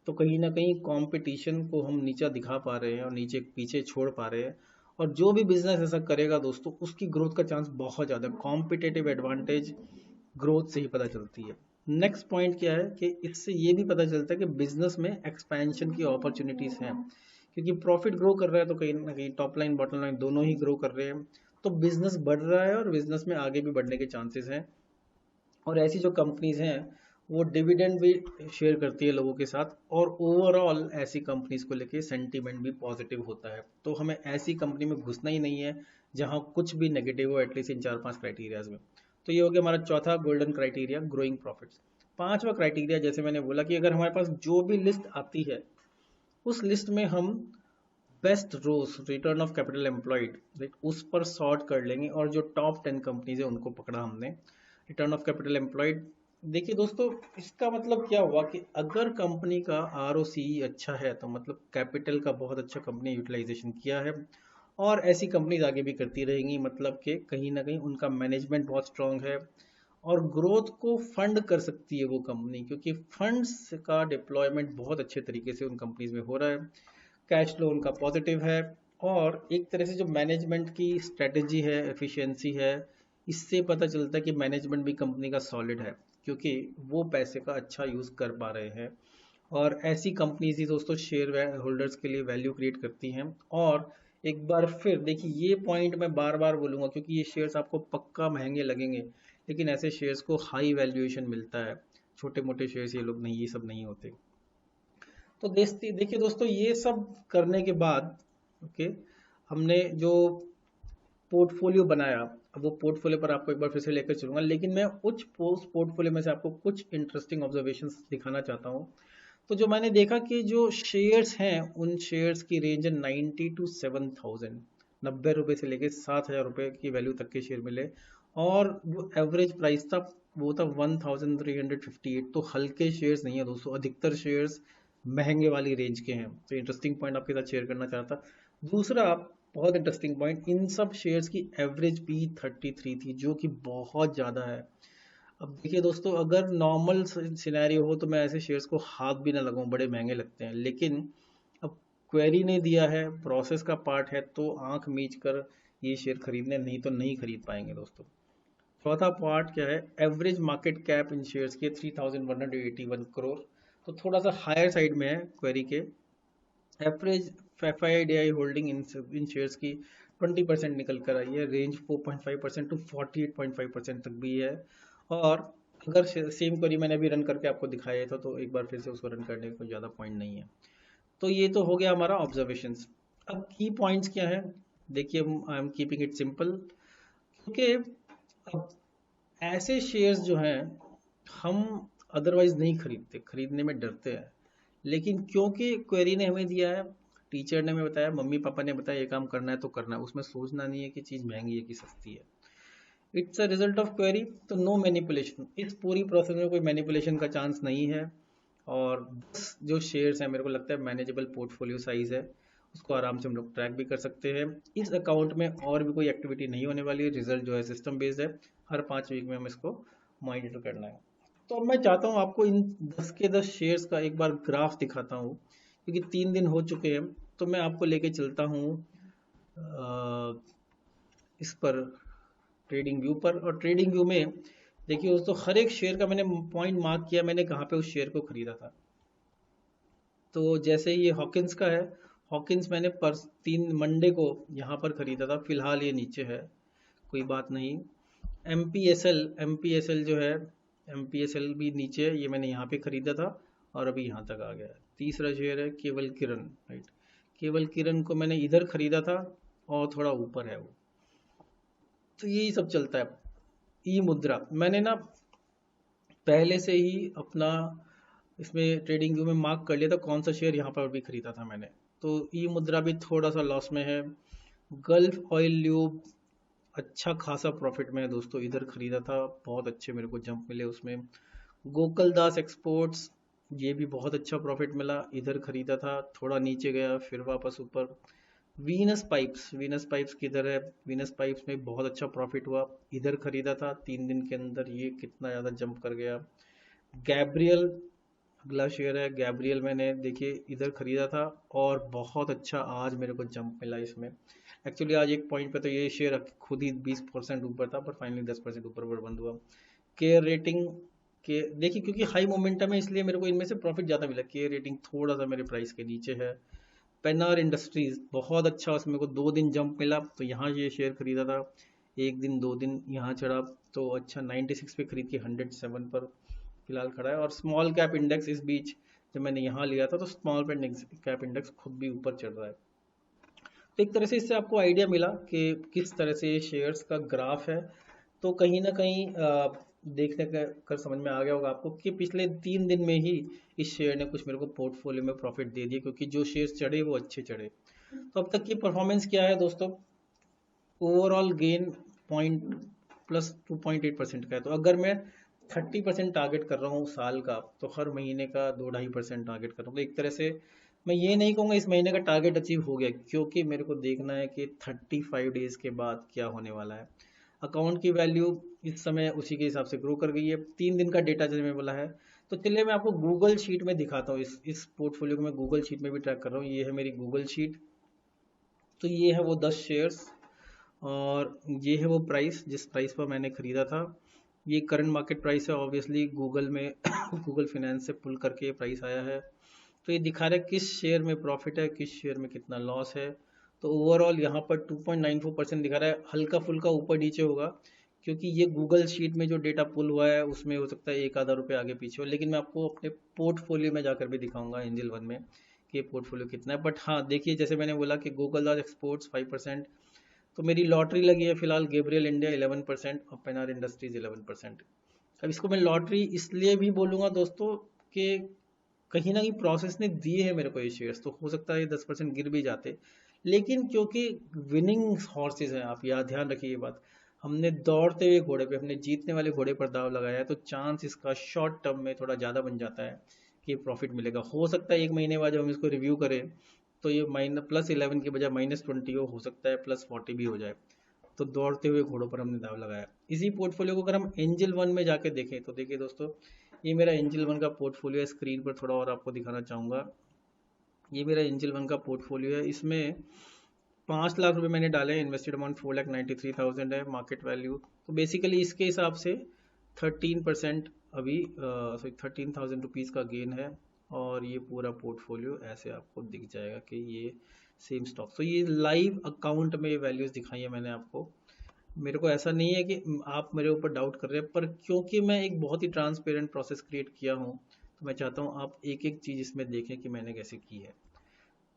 तो कहीं ना कहीं कंपटीशन को हम नीचा दिखा पा रहे हैं और नीचे पीछे छोड़ पा रहे हैं। और जो भी बिजनेस ऐसा करेगा दोस्तों, उसकी ग्रोथ का चांस बहुत ज़्यादा है। कॉम्पिटेटिव एडवांटेज ग्रोथ से ही पता चलती है। नेक्स्ट पॉइंट क्या है कि इससे ये भी पता चलता है कि बिजनेस में एक्सपेंशन की अपॉर्चुनिटीज हैं, क्योंकि प्रॉफिट ग्रो कर रहा है तो कहीं ना कहीं टॉप लाइन बॉटम लाइन दोनों ही ग्रो कर रहे हैं, तो बिजनेस बढ़ रहा है और बिजनेस में आगे भी बढ़ने के चांसेस हैं। और ऐसी जो कंपनीज हैं वो डिविडेंड भी शेयर करती है लोगों के साथ, और ओवरऑल ऐसी कंपनीज को लेके सेंटीमेंट भी पॉजिटिव होता है। तो हमें ऐसी कंपनी में घुसना ही नहीं है जहां कुछ भी नेगेटिव हो, एटलीस्ट इन 4-5 क्राइटेरियाज में। तो ये हो गया हमारा चौथा गोल्डन क्राइटेरिया, ग्रोइंग प्रॉफिट्स। पांचवा क्राइटेरिया, जैसे मैंने बोला कि अगर हमारे पास जो भी लिस्ट आती है उस लिस्ट में हम best ROCE return of capital employed, right, उस पर सॉर्ट कर लेंगे और जो टॉप 10 कंपनीज है उनको पकड़ा हमने। रिटर्न ऑफ कैपिटल एम्प्लॉयड, देखिए दोस्तों, इसका मतलब क्या हुआ कि अगर कंपनी का ROCE अच्छा है तो मतलब कैपिटल का बहुत अच्छा कंपनी यूटिलाइजेशन किया है, और ऐसी कंपनीज आगे भी करती रहेंगी, मतलब कि कहीं ना कहीं उनका मैनेजमेंट बहुत स्ट्रांग है और ग्रोथ को फंड कर सकती है वो कंपनी, क्योंकि फंड्स का डिप्लॉयमेंट बहुत अच्छे तरीके से उन कंपनीज में हो रहा है, कैश फ्लो उनका पॉजिटिव है, और एक तरह से जो मैनेजमेंट की स्ट्रेटजी है, एफिशिएंसी है, इससे पता चलता है कि मैनेजमेंट भी कंपनी का सॉलिड है, क्योंकि वो पैसे का अच्छा यूज़ कर पा रहे हैं। और ऐसी कंपनीज ही दोस्तों शेयर होल्डर्स के लिए वैल्यू क्रिएट करती हैं। और एक बार फिर देखिए, ये पॉइंट मैं बार बार बोलूँगा क्योंकि ये शेयर्स आपको पक्का महंगे लगेंगे, लेकिन ऐसे शेयर्स को हाई वैल्यूएशन मिलता है। छोटे मोटे शेयर्स ये लोग नहीं, ये सब नहीं होते। तो देखिए दोस्तों, ये सब करने के बाद ओके, हमने जो पोर्टफोलियो बनाया, अब वो पोर्टफोलियो पर आपको एक बार फिर से लेकर चलूंगा, लेकिन मैं उस पोर्टफोलियो में से आपको कुछ इंटरेस्टिंग ऑब्जर्वेशंस दिखाना चाहता हूँ। तो जो मैंने देखा कि जो शेयर्स हैं उन शेयर्स की रेंज है 90 टू 7,000, 90 रुपये से लेके 7,000 रुपये की वैल्यू तक के शेयर मिले, और जो एवरेज प्राइस था वो था 1,358। तो हल्के शेयर्स नहीं है दोस्तों, अधिकतर शेयर्स महंगे वाली रेंज के हैं। तो इंटरेस्टिंग पॉइंट आपके साथ शेयर करना चाहता। दूसरा बहुत इंटरेस्टिंग पॉइंट, इन सब शेयर्स की एवरेज P33 थी, जो कि बहुत ज़्यादा है। अब देखिए दोस्तों, अगर नॉर्मल सिनेरियो हो तो मैं ऐसे शेयर्स को हाथ भी ना लगाऊं, बड़े महंगे लगते हैं, लेकिन अब क्वेरी ने दिया है, प्रोसेस का पार्ट है, तो आंख मीच कर ये शेयर खरीदने, नहीं तो नहीं खरीद पाएंगे दोस्तों। चौथा पार्ट क्या है, एवरेज मार्केट कैप इन शेयर्स के 3,181 करोड़, तो थोड़ा सा हायर साइड में है क्वेरी के। Average FIDI holding in shares की 20% निकल कर आई है, रेंज 4.5% टू 48.5% तक भी है। और अगर सेम क्वेरी मैंने अभी रन करके आपको दिखाया था तो एक बार फिर से उसको रन करने का कोई ज़्यादा पॉइंट नहीं है। तो ये तो हो गया हमारा ऑब्जर्वेशंस। अब की पॉइंट्स क्या है, देखिए I am keeping it simple, क्योंकि अब ऐसे शेयर्स जो हैं हम अदरवाइज नहीं खरीदते, खरीदने में डरते हैं, लेकिन क्योंकि क्वेरी ने हमें दिया है, टीचर ने हमें बताया, मम्मी पापा ने बताया ये काम करना है तो करना है, उसमें सोचना नहीं है कि चीज़ महंगी है कि सस्ती है। It's a result of query, तो नो मैनिपुलेशन, इस पूरी प्रोसेस में कोई मैनिपुलेशन का चांस नहीं है। और 10 जो शेयर्स हैं मेरे को लगता है मैनेजेबल पोर्टफोलियो साइज है, उसको आराम से हम लोग ट्रैक भी कर सकते हैं। इस अकाउंट में और भी कोई एक्टिविटी नहीं होने वाली है, रिजल्ट जो है सिस्टम बेस्ड है, हर 5 वीक में हम इसको मॉनिटर करना है। तो अब मैं चाहता हूँ आपको इन 10 के 10 शेयर्स का एक बार ग्राफ दिखाता हूँ, क्योंकि 3 दिन हो चुके हैं, तो मैं आपको लेके चलता हूँ इस पर, ट्रेडिंग व्यू पर। और ट्रेडिंग व्यू में देखिए दोस्तों, हर एक शेयर का मैंने पॉइंट मार्क किया, मैंने कहाँ पे उस शेयर को खरीदा था। तो जैसे ये हॉकिंस का है, हॉकिंस मैंने पर 3 मंडे को यहाँ पर खरीदा था, फिलहाल ये नीचे है, कोई बात नहीं। एम पी एस एल जो है, एम पी एस एल भी नीचे है, ये मैंने यहाँ पे खरीदा था और अभी यहाँ तक आ गया है। तीसरा शेयर है केवल किरण, राइट, केवल किरण को मैंने इधर खरीदा था और थोड़ा ऊपर है वो। तो यही सब चलता है। ई मुद्रा मैंने ना पहले से ही अपना इसमें ट्रेडिंग व्यू में मार्क कर लिया था कौन सा शेयर यहाँ पर भी खरीदा था मैंने। तो ई मुद्रा भी थोड़ा सा लॉस में है। गल्फ ऑयल ल्यूब अच्छा खासा प्रॉफिट में है दोस्तों, इधर खरीदा था, बहुत अच्छे मेरे को जंप मिले उसमें। गोकुल दास एक्सपोर्ट्स, ये भी बहुत अच्छा प्रॉफिट मिला, इधर खरीदा था, थोड़ा नीचे गया फिर वापस ऊपर। वीनस पाइप्स किधर है? वीनस पाइप्स में बहुत अच्छा प्रॉफिट हुआ, इधर खरीदा था 3 दिन के अंदर, ये कितना ज़्यादा जंप कर गया। गैब्रियल अगला शेयर है, गैब्रियल मैंने देखिए इधर खरीदा था और बहुत अच्छा आज मेरे को जंप मिला इसमें। एक्चुअली आज एक पॉइंट पे तो ये शेयर खुद ही 20% ऊपर था, पर फाइनली 10% ऊपर बंद हुआ। केयर रेटिंग के देखिए, क्योंकि हाई मोमेंटम है इसलिए मेरे को इनमें से प्रॉफिट ज़्यादा मिला। केयर रेटिंग थोड़ा सा मेरे प्राइस के नीचे है। पेनार इंडस्ट्रीज बहुत अच्छा, उसमें को 2 दिन जंप मिला तो यहाँ ये शेयर खरीदा था, 1 दिन 2 दिन यहाँ चढ़ा तो अच्छा 96 पे खरीद के 107 पर फिलहाल खड़ा है। और स्मॉल कैप इंडेक्स इस बीच जब मैंने यहाँ लिया था तो स्मॉल कैप इंडेक्स खुद भी ऊपर चढ़ रहा है। तो एक तरह से इससे आपको आइडिया मिला कि किस तरह से शेयर्स का ग्राफ है। तो कहीं ना कहीं देखने कर समझ में आ गया होगा आपको कि पिछले 3 दिन में ही इस शेयर ने कुछ मेरे को पोर्टफोलियो में प्रॉफिट दे दिया, क्योंकि जो शेयर्स चढ़े वो अच्छे चढ़े। तो अब तक की परफॉर्मेंस क्या है दोस्तों? ओवरऑल गेन पॉइंट प्लस 2.8% का है। तो अगर मैं 30% टारगेट कर रहा हूँ साल का, तो हर महीने का 2-2.5% टारगेट कर रहा हूँ। तो एक तरह से मैं ये नहीं कहूँगा इस महीने का टारगेट अचीव हो गया, क्योंकि मेरे को देखना है कि 35 डेज के बाद क्या होने वाला है। अकाउंट की वैल्यू इस समय उसी के हिसाब से ग्रो कर गई है। 3 दिन का डेटा जैसे मैं बोला है। तो चलिए मैं आपको गूगल शीट में दिखाता हूँ, इस पोर्टफोलियो को मैं गूगल शीट में भी ट्रैक कर रहा हूँ। ये है मेरी गूगल शीट। तो ये है वो 10 शेयर्स और ये है वो प्राइस जिस प्राइस पर मैंने खरीदा था। ये करंट मार्केट प्राइस है, ऑब्वियसली गूगल में गूगल फाइनेंस से पुल करके ये प्राइस आया है। तो ये दिखा रहा है किस शेयर में प्रॉफिट है, किस शेयर में कितना लॉस है। तो ओवरऑल यहाँ पर 2.94% दिखा रहा है, हल्का फुल्का ऊपर नीचे होगा, क्योंकि ये गूगल शीट में जो डेटा पुल हुआ है उसमें हो सकता है 1-आधा रुपये आगे पीछे हो। लेकिन मैं आपको अपने पोर्टफोलियो में जाकर भी दिखाऊंगा एंजल वन में कि ये पोर्टफोलियो कितना है। बट हाँ देखिए, जैसे मैंने बोला कि गूगल डॉट एक्सपोर्ट्स 5%, तो मेरी लॉटरी लगी है फिलहाल गेब्रियल इंडिया 11% और पेनार इंडस्ट्रीज 11%। अब इसको मैं लॉटरी इसलिए भी बोलूँगा दोस्तों कि कहीं ना कहीं प्रोसेस ने दिए हैं मेरे को ये शेयर्स, तो हो सकता है ये 10% गिर भी जाते, लेकिन क्योंकि विनिंग हॉर्सेस हैं, आप याद ध्यान रखिए ये बात, हमने दौड़ते हुए घोड़े पे, हमने जीतने वाले घोड़े पर दाव लगाया है, तो चांस इसका शॉर्ट टर्म में थोड़ा ज़्यादा बन जाता है कि प्रॉफिट मिलेगा। हो सकता है 1 महीने बाद जब हम इसको रिव्यू करें तो ये +11 की बजाय -20 हो सकता है +40 भी हो जाए। तो दौड़ते हुए घोड़ों पर हमने दाव लगाया। इसी पोर्टफोलियो को अगर हम एंजल वन में जाके देखें तो देखिए दोस्तों, ये मेरा एंजल वन का पोर्टफोलियो है। स्क्रीन पर थोड़ा और आपको दिखाना चाहूँगा, ये मेरा एंजल वन का पोर्टफोलियो है। इसमें 5 लाख रुपए मैंने डाले हैं, इन्वेस्टेड अमाउंट 4,93,000 है, मार्केट वैल्यू तो बेसिकली इसके हिसाब से 13% अभी सॉरी 13,000 रुपीज़ का गेन है। और ये पूरा पोर्टफोलियो ऐसे आपको दिख जाएगा कि ये सेम स्टॉक। तो ये लाइव अकाउंट में वैल्यूज दिखाई है मैंने आपको। मेरे को ऐसा नहीं है कि आप मेरे ऊपर डाउट कर रहे हैं, पर क्योंकि मैं एक बहुत ही ट्रांसपेरेंट प्रोसेस क्रिएट किया हूँ, तो मैं चाहता हूँ आप एक एक चीज़ इसमें देखें कि मैंने कैसे की है।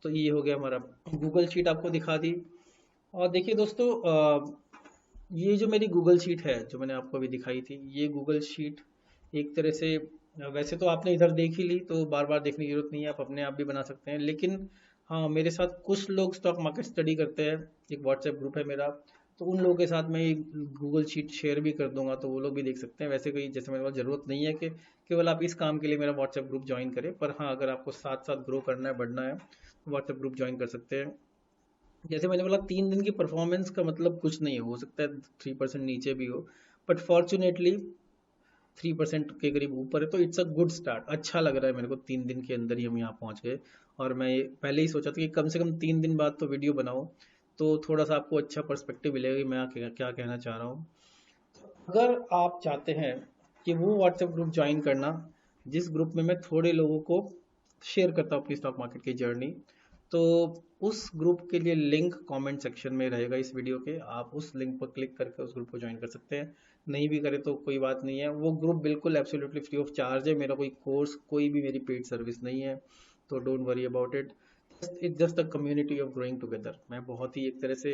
तो ये हो गया हमारा, गूगल शीट आपको दिखा दी। और देखिए दोस्तों, ये जो मेरी गूगल शीट है जो मैंने आपको अभी दिखाई थी, ये गूगल शीट एक तरह से वैसे तो आपने इधर देख ही ली तो बार बार देखने की जरूरत नहीं है, आप अपने आप भी बना सकते हैं। लेकिन हाँ, मेरे साथ कुछ लोग स्टॉक मार्केट स्टडी करते हैं, एक व्हाट्सएप ग्रुप है मेरा, तो उन लोगों के साथ मैं गूगल शीट शेयर भी कर दूंगा, तो वो लोग भी देख सकते हैं। वैसे कोई जैसे मेरे पास ज़रूरत नहीं है कि केवल आप इस काम के लिए मेरा व्हाट्सएप ग्रुप ज्वाइन करें, पर हाँ अगर आपको साथ साथ ग्रो करना है, बढ़ना है, तो व्हाट्सएप ग्रुप ज्वाइन कर सकते हैं। जैसे मैंने बोला 3 दिन की परफॉर्मेंस का मतलब कुछ नहीं है, हो सकता है 3% नीचे भी हो, बट फॉर्चुनेटली 3% के करीब ऊपर है, तो इट्स अ गुड स्टार्ट। अच्छा लग रहा है मेरे को, 3 दिन के अंदर ही हम यहाँ पहुँच गए। और मैं पहले ही सोचा था कि कम से कम 3 दिन बाद तो वीडियो बनाऊँ, तो थोड़ा सा आपको अच्छा पर्सपेक्टिव मिलेगा कि मैं क्या कहना चाह रहा हूँ। अगर आप चाहते हैं कि वो व्हाट्सएप ग्रुप ज्वाइन करना जिस ग्रुप में मैं थोड़े लोगों को शेयर करता हूँ अपनी स्टॉक मार्केट की जर्नी, तो उस ग्रुप के लिए लिंक कमेंट सेक्शन में रहेगा इस वीडियो के, आप उस लिंक पर क्लिक करके उस ग्रुप को ज्वाइन कर सकते हैं। नहीं भी करें तो कोई बात नहीं है, वो ग्रुप बिल्कुल एब्सोल्युटली फ्री ऑफ चार्ज है, मेरा कोई कोर्स कोई भी मेरी पेड सर्विस नहीं है, तो don't worry about it. It's just a community of growing together. मैं बहुत ही एक तरह से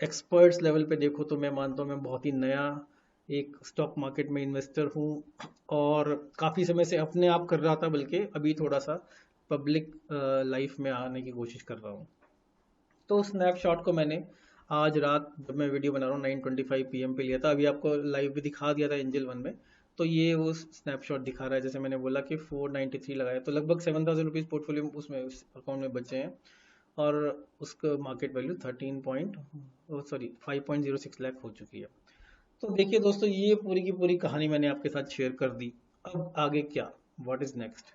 एक्सपर्ट्स लेवल पे देखो तो मैं मानता हूँ मैं बहुत ही नया एक स्टॉक मार्केट में इन्वेस्टर हूँ, और काफ़ी समय से अपने आप कर रहा था, बल्कि अभी थोड़ा सा पब्लिक लाइफ में आने की कोशिश कर रहा हूँ। तो स्नैपशॉट को मैंने आज रात जब मैं वीडियो बना रहा हूँ 9:25 PM पे लिया था, अभी आपको लाइव भी दिखा दिया था एंजल वन में। तो ये वो स्नैपशॉट दिखा रहा है, जैसे मैंने बोला कि 493 लगाया, तो लगभग 7,000 रुपीज़ पोर्टफोलियो उसमें उस अकाउंट में बचे हैं। और उसका मार्केट वैल्यू 5.06 लाख हो चुकी है। तो देखिए दोस्तों, ये पूरी की पूरी कहानी मैंने आपके साथ शेयर कर दी। अब आगे क्या, व्हाट इज नेक्स्ट?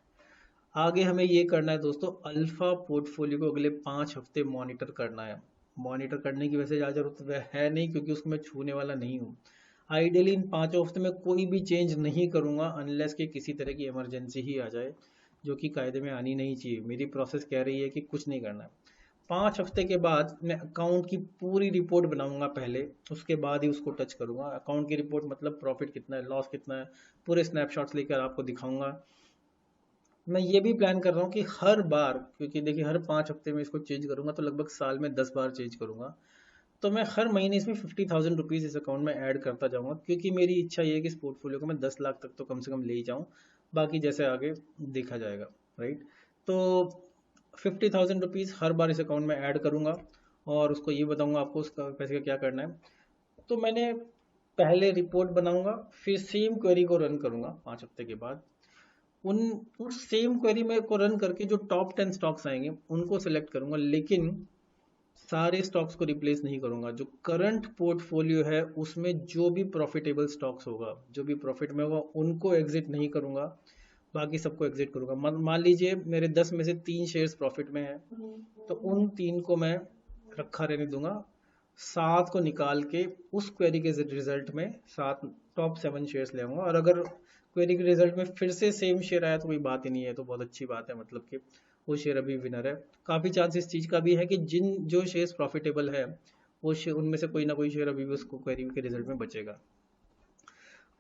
आगे हमें ये करना है दोस्तों, अल्फा पोर्टफोलियो को अगले 5 हफ्ते मॉनिटर करना है। मॉनिटर करने की वैसे ज़्यादा जरूरत है नहीं, क्योंकि उसको मैं छूने वाला नहीं हूँ। आइडियली इन 5 हफ्ते में कोई भी चेंज नहीं करूंगा, अनलेस कि किसी तरह की इमरजेंसी ही आ जाए, जो कि कायदे में आनी नहीं चाहिए। मेरी प्रोसेस कह रही है कि कुछ नहीं करना है। 5 हफ्ते के बाद मैं अकाउंट की पूरी रिपोर्ट बनाऊंगा पहले, उसके बाद ही उसको टच करूंगा। अकाउंट की रिपोर्ट मतलब प्रॉफिट कितना है, लॉस कितना है, पूरे स्नैपशॉट्स लेकर आपको दिखाऊंगा। मैं ये भी प्लान कर रहा हूँ कि हर बार, क्योंकि देखिए हर 5 हफ्ते में इसको चेंज करूंगा तो लगभग साल में 10 बार चेंज करूंगा। तो मैं हर महीने इसमें 50,000 रुपीज़ इस अकाउंट में ऐड करता जाऊंगा, क्योंकि मेरी इच्छा ये है कि इस पोर्टफोलियो को मैं 10 लाख तक तो कम से कम ले ही जाऊँ। बाकी जैसे आगे देखा जाएगा, राइट। तो 50,000 रुपीज़ हर बार इस अकाउंट में ऐड करूंगा, और उसको ये बताऊंगा आपको उसका पैसे का क्या करना है। तो मैंने पहले रिपोर्ट बनाऊंगा, फिर सेम क्वेरी को रन करूंगा 5 हफ्ते के बाद। उन उस सेम क्वेरी में को रन करके जो टॉप 10 स्टॉक्स आएंगे उनको सेलेक्ट करूंगा, लेकिन सारे स्टॉक्स को रिप्लेस नहीं करूंगा। जो करंट पोर्टफोलियो है उसमें जो भी प्रॉफिटेबल स्टॉक्स होगा, जो भी प्रॉफिट में होगा, उनको एग्जिट नहीं करूंगा, बाकी सबको एग्जिट करूंगा। मान लीजिए मेरे 10 में से 3 शेयर्स प्रॉफिट में है, तो उन 3 को मैं रखा रहने दूंगा। 7 को निकाल के उस क्वेरी के रिजल्ट में 7 टॉप 7 शेयर्स ले आऊंगा। और अगर क्वेरी के रिजल्ट में फिर से सेम शेयर आया तो कोई बात ही नहीं है, तो बहुत अच्छी बात है, मतलब कि वो शेयर अभी विनर है। काफ़ी चांस इस चीज़ का भी है कि जो शेयर्स प्रॉफिटेबल है, वो शेयर उनमें से कोई ना कोई शेयर अभी भी उसको क्वेरी के रिजल्ट में बचेगा।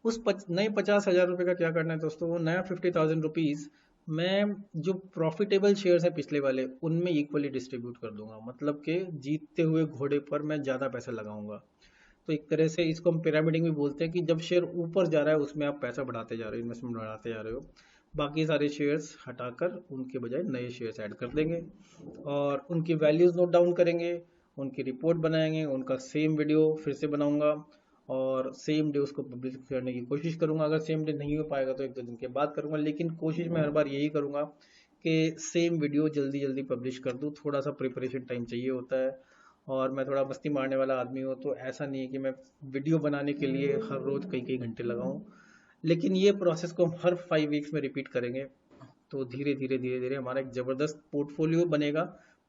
उस नए 50,000 रुपये का क्या करना है दोस्तों, वो नया 50,000 रुपीज़ मैं जो प्रॉफिटेबल शेयर्स हैं पिछले वाले, उनमें इक्वली डिस्ट्रीब्यूट कर दूंगा। मतलब कि जीतते हुए घोड़े पर मैं ज़्यादा पैसा लगाऊंगा। तो एक तरह से इसको हम पिरामिडिंग भी बोलते हैं, कि जब शेयर ऊपर जा रहा है उसमें आप पैसा बढ़ाते जा रहे हो, इन्वेस्टमेंट बढ़ाते जा रहे हो। बाकी सारे शेयर्स हटाकर उनके बजाय नए शेयर्स ऐड कर देंगे, और उनकी वैल्यूज़ नोट डाउन करेंगे, उनकी रिपोर्ट बनाएंगे, उनका सेम वीडियो फिर से बनाऊंगा, और सेम डे उसको पब्लिश करने की कोशिश करूंगा। अगर सेम डे नहीं हो पाएगा तो 1-2 दिन के बाद करूंगा, लेकिन कोशिश मैं हर बार यही करूंगा कि सेम वीडियो जल्दी जल्दी पब्लिश कर दूं। थोड़ा सा प्रिपरेशन टाइम चाहिए होता है, और मैं थोड़ा मस्ती मारने वाला आदमी हूँ, तो ऐसा नहीं है कि मैं वीडियो बनाने के लिए हर रोज कई कई घंटे लगाऊं। लेकिन ये प्रोसेस को हम हर 5 वीक्स में रिपीट करेंगे, तो धीरे धीरे धीरे धीरे हमारा एक जबरदस्त पोर्टफोलियो बनेगा।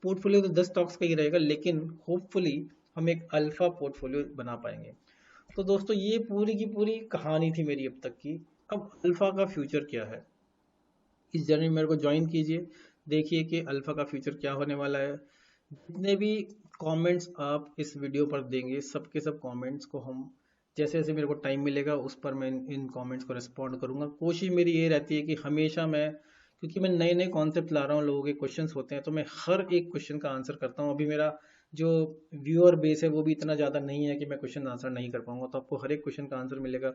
पोर्टफोलियो तो 10 स्टॉक्स का ही रहेगा, लेकिन होपफुली हम एक अल्फा पोर्टफोलियो बना पाएंगे। तो दोस्तों, ये पूरी की पूरी कहानी थी मेरी अब तक की। अब अल्फा का फ्यूचर क्या है, इस जर्नी में मेरे को ज्वाइन कीजिए। देखिए कि अल्फा का फ्यूचर क्या होने वाला है। जितने भी कमेंट्स आप इस वीडियो पर देंगे, सबके सब कमेंट्स को हम जैसे जैसे मेरे को टाइम मिलेगा उस पर मैं इन कमेंट्स को रिस्पॉन्ड करूंगा। कोशिश मेरी ये रहती है कि हमेशा मैं, क्योंकि मैं नए नए कॉन्सेप्ट ला रहा हूँ, लोगों के क्वेश्चंस होते हैं, तो मैं हर एक क्वेश्चन का आंसर करता हूँ। अभी मेरा जो व्यूअर बेस है वो भी इतना ज़्यादा नहीं है कि मैं क्वेश्चन आंसर नहीं कर पाऊंगा, तो आपको हर एक क्वेश्चन का आंसर मिलेगा।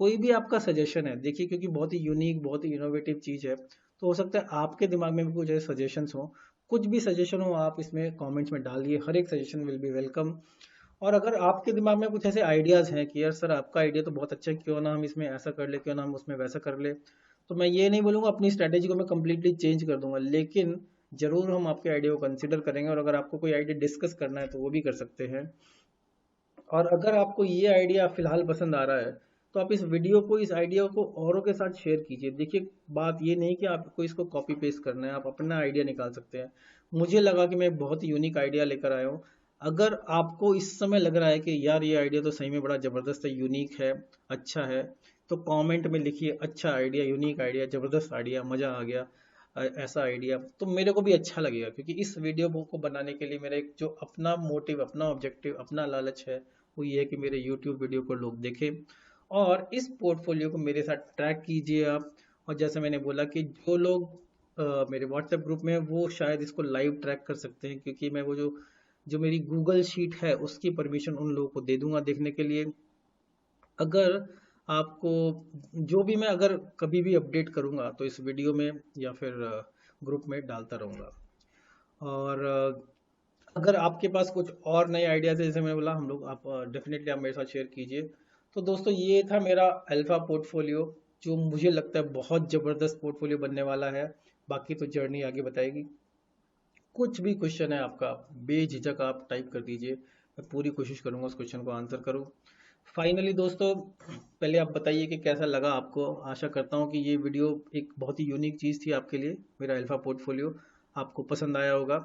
कोई भी आपका सजेशन है, देखिए क्योंकि बहुत ही यूनिक, बहुत ही इनोवेटिव चीज़ है, तो हो सकता है आपके दिमाग में भी कुछ ऐसे सजेशंस हो। कुछ भी सजेशन हो आप इसमें कमेंट्स में डालिए, हर एक सजेशन विल बी वेलकम। और अगर आपके दिमाग में कुछ ऐसे आइडियाज़ हैं कि यार सर आपका आइडिया तो बहुत अच्छा है, क्यों ना हम इसमें ऐसा कर ले, क्यों ना हम उसमें वैसा कर ले, तो मैं ये नहीं बोलूँगा अपनी स्ट्रैटेजी को मैं कम्प्लीटली चेंज कर दूंगा, लेकिन ज़रूर हम आपके आइडिया को कंसिडर करेंगे। और अगर आपको कोई आइडिया डिस्कस करना है तो वो भी कर सकते हैं। और अगर आपको ये आइडिया फिलहाल पसंद आ रहा है, तो आप इस वीडियो को, इस आइडिया को औरों के साथ शेयर कीजिए। देखिए बात ये नहीं कि आपको इसको कॉपी पेस्ट करना है, आप अपना आइडिया निकाल सकते हैं। मुझे लगा कि मैं बहुत यूनिक आइडिया लेकर आया हूँ। अगर आपको इस समय लग रहा है कि यार ये आइडिया तो सही में बड़ा ज़बरदस्त है, यूनिक है, अच्छा है, तो कमेंट में लिखिए अच्छा आइडिया, यूनिक आइडिया, ज़बरदस्त आइडिया, मज़ा आ गया, ऐसा आइडिया। तो मेरे को भी अच्छा लगेगा, क्योंकि इस वीडियो को बनाने के लिए मेरा एक जो अपना मोटिव, अपना ऑब्जेक्टिव, अपना लालच है, वो ये है कि मेरे YouTube वीडियो को लोग देखें, और इस पोर्टफोलियो को मेरे साथ ट्रैक कीजिए आप। और जैसे मैंने बोला कि जो लोग मेरे व्हाट्सएप ग्रुप में हैं, वो शायद इसको लाइव ट्रैक कर सकते हैं, क्योंकि मैं वो जो जो मेरी गूगल शीट है उसकी परमिशन उन लोगों को दे दूंगा देखने के लिए। अगर आपको जो भी मैं अगर कभी भी अपडेट करूंगा तो इस वीडियो में या फिर ग्रुप में डालता रहूंगा। और अगर आपके पास कुछ और नए आइडियाज है, जैसे मैं बोला हम लोग, आप डेफिनेटली आप मेरे साथ शेयर कीजिए। तो दोस्तों ये था मेरा अल्फा पोर्टफोलियो, जो मुझे लगता है बहुत ज़बरदस्त पोर्टफोलियो बनने वाला है। बाकी तो जर्नी आगे बताएगी। कुछ भी क्वेश्चन है आपका, बेझिझक आप टाइप कर दीजिए, मैं पूरी कोशिश करूंगा उस क्वेश्चन को आंसर करूं। फाइनली दोस्तों, पहले आप बताइए कि कैसा लगा आपको। आशा करता हूं कि ये वीडियो एक बहुत ही यूनिक चीज़ थी आपके लिए। मेरा अल्फा पोर्टफोलियो आपको पसंद आया होगा,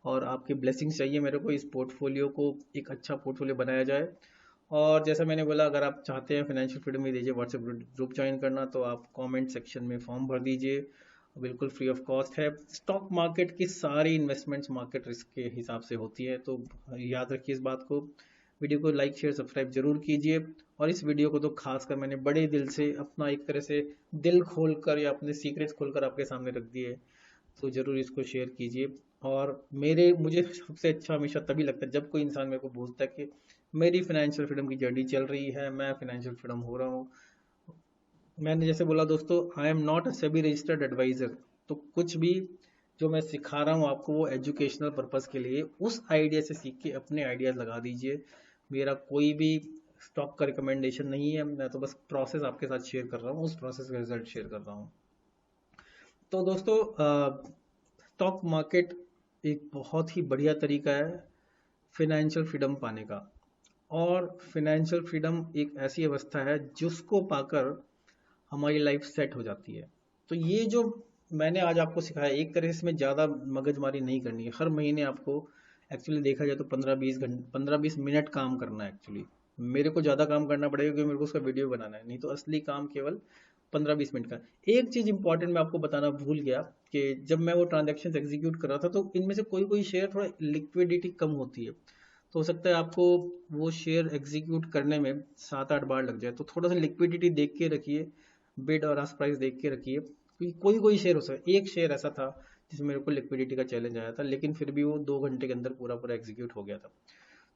और आपकी ब्लेसिंग्स चाहिए मेरे को, इस पोर्टफोलियो को एक अच्छा पोर्टफोलियो बनाया जाए। और जैसा मैंने बोला, अगर आप चाहते हैं फाइनेंशियल फ्रीडम में दीजिए, व्हाट्सएप ग्रुप ज्वाइन करना, तो आप कमेंट सेक्शन में फॉर्म भर दीजिए, बिल्कुल फ्री ऑफ कॉस्ट है। स्टॉक मार्केट की सारी इन्वेस्टमेंट्स मार्केट रिस्क के हिसाब से होती है, तो याद रखिए इस बात को। वीडियो को लाइक शेयर सब्सक्राइब जरूर कीजिए। और इस वीडियो को तो खासकर मैंने बड़े दिल से, अपना एक तरह से दिल खोलकर या अपने सीक्रेट्स खोलकर आपके सामने रख दिए, तो जरूर इसको शेयर कीजिए। और मुझे सबसे अच्छा हमेशा तभी लगता है जब कोई इंसान मेरे को बोलता है कि मेरी फाइनेंशियल फ्रीडम की जर्नी चल रही है, मैं फाइनेंशियल फ्रीडम हो रहा हूँ। मैंने जैसे बोला दोस्तों, I am not a SEBI registered adviser. तो कुछ भी जो मैं सिखा रहा हूँ आपको, वो एजुकेशनल पर्पस के लिए, उस आइडिया से सीख के अपने आइडियाज लगा दीजिए। मेरा कोई भी स्टॉक का रिकमेंडेशन नहीं है, मैं तो बस प्रोसेस आपके साथ शेयर कर रहा हूँ, उस प्रोसेस का रिजल्ट शेयर कर रहा हूँ। तो दोस्तों, स्टॉक मार्केट एक बहुत ही बढ़िया तरीका है फिनेंशियल फ्रीडम पाने का। और फिनेंशियल फ्रीडम एक ऐसी अवस्था है जिसको पाकर हमारी लाइफ सेट हो जाती है। तो ये जो मैंने आज आपको सिखाया, एक तरह से इसमें ज़्यादा मगजमारी नहीं करनी है। हर महीने आपको एक्चुअली देखा जाए तो 15-20 घंटे, 15-20 मिनट काम करना है एक्चुअली। मेरे को ज़्यादा काम करना पड़ेगा क्योंकि मेरे को उसका वीडियो बनाना है, नहीं तो असली काम केवल 15-20 मिनट का। एक चीज़ इंपॉर्टेंट मैं आपको बताना भूल गया, कि जब मैं वो ट्रांजेक्शन एग्जीक्यूट कर रहा था, तो इनमें से कोई कोई शेयर थोड़ा लिक्विडिटी कम होती है। तो हो सकता है आपको वो शेयर एग्जीक्यूट करने में 7-8 बार लग जाए, तो थोड़ा सा लिक्विडिटी देख के रखिए, बिड और आस्क प्राइस देख के रखिए, क्योंकि कोई कोई शेयर हो सकता है। एक शेयर ऐसा था जिसमें मेरे को लिक्विडिटी का चैलेंज आया था, लेकिन फिर भी वो 2 घंटे के अंदर पूरा पूरा एग्जीक्यूट हो गया था।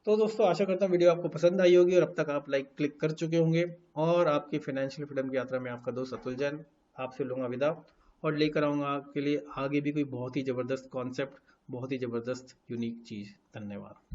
तो दोस्तों, आशा करता हूँ वीडियो आपको पसंद आई होगी, और अब तक आप लाइक क्लिक कर चुके होंगे। और आपकी फाइनेंशियल फ्रीडम की यात्रा में आपका दोस्त अतुल जैन आपसे लूंगा विदा, और लेकर आऊंगा आपके लिए आगे भी कोई बहुत ही ज़बरदस्त कॉन्सेप्ट, बहुत ही ज़बरदस्त यूनिक चीज़। धन्यवाद।